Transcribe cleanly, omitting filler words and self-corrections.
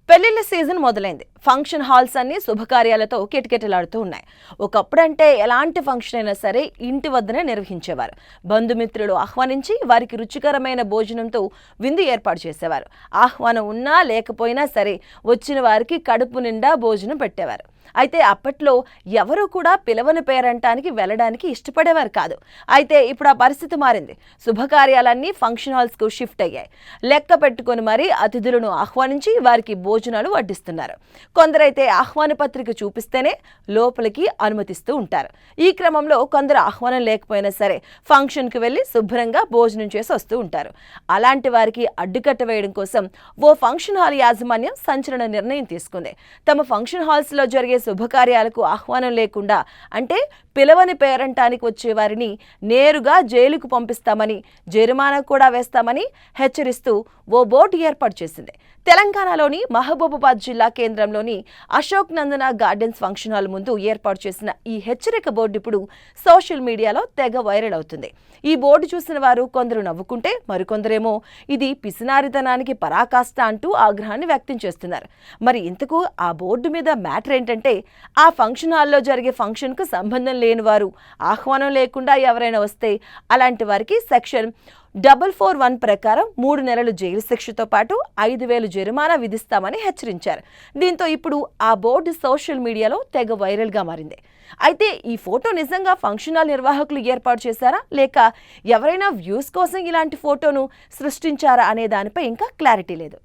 పెళ్లిళ్ల season మొదలైంది. Function halls అన్ని శుభకార్యాలతో కిటకిటలాడుతూ ఉన్నాయి. ఒకప్పుడంటే ఎలాంటి ఫంక్షన్ అయినా సరే ఇంటి వద్దనే నిర్వహించేవారు. బంధుమిత్రులు ఆహ్వానించి వారికి రుచికరమైన భోజనంతో విందు ఏర్పాటు చేసేవారు. ఆహ్వానం ఉన్నా లేకపోయినా సరే వచ్చిన వారికి కడుపు నిండా భోజనం పెట్టేవారు. అయితే అప్పట్లో ఎవరు కూడా పిలవని పేరంటానికి వెళ్ళడానికి ఇష్టపడేవారు కాదు. అయితే ఇప్పుడు ఆ పరిస్థితి మారింది. శుభకార్యాలన్నీ ఫంక్షన్ హాల్స్కు షిఫ్ట్ అయ్యాయి. లెక్క పెట్టుకొని మరీ అతిథులను ఆహ్వానించి వారికి భోజనాలు వడ్డిస్తున్నారు. కొందరైతే ఆహ్వాన పత్రిక చూపిస్తేనే లోపలికి అనుమతిస్తూ ఉంటారు. ఈ క్రమంలో కొందరు ఆహ్వానం లేకపోయినా సరే ఫంక్షన్కి వెళ్ళి శుభ్రంగా భోజనం చేసి వస్తూ ఉంటారు. అలాంటి వారికి అడ్డుకట్ట వేయడం కోసం ఓ ఫంక్షన్ హాల్ యాజమాన్యం సంచలన నిర్ణయం తీసుకుంది. తమ ఫంక్షన్ హాల్స్లో జరిగే శుభకార్యాలకు ఆహ్వానం లేకుండా, అంటే పిలవని పేరంటానికి వచ్చే వారిని నేరుగా జైలుకు పంపిస్తామని, జరిమానా కూడా వేస్తామని హెచ్చరిస్తూ ఓ బోర్డు ఏర్పాటు చేసింది. తెలంగాణలోని మహబూబాబాద్ జిల్లా కేంద్రంలోని అశోక్ నందన గార్డెన్స్ ఫంక్షన్ హాల్ ముందు ఏర్పాటు చేసిన ఈ హెచ్చరిక బోర్డు ఇప్పుడు సోషల్ మీడియాలో తెగ వైరల్ అవుతుంది. ఈ బోర్డు చూసిన వారు కొందరు నవ్వుకుంటే మరికొందరేమో ఇది పిసినారితనానికి పరాకాష్ట అంటూ ఆగ్రహాన్ని వ్యక్తం చేస్తున్నారు. మరి ఇంతకు ఆ బోర్డు మీద మ్యాటర్ ఏంటంటే, ఆ ఫంక్షన్ హాల్లో జరిగే ఫంక్షన్కు సంబంధం లేని వారు ఆహ్వానం లేకుండా ఎవరైనా వస్తే అలాంటి వారికి సెక్షన్ 441 ప్రకారం 3 నెలలు జైలు శిక్షతో పాటు 5,000 జరిమానా విధిస్తామని హెచ్చరించారు. దీంతో ఇప్పుడు ఆ బోర్డు సోషల్ మీడియాలో తెగ వైరల్గా మారింది. అయితే ఈ ఫోటో నిజంగా ఫంక్షన్ హాల్ నిర్వాహకులు ఏర్పాటు చేశారా, లేక ఎవరైనా వ్యూస్ కోసం ఇలాంటి ఫోటోను సృష్టించారా అనే దానిపై ఇంకా క్లారిటీ లేదు.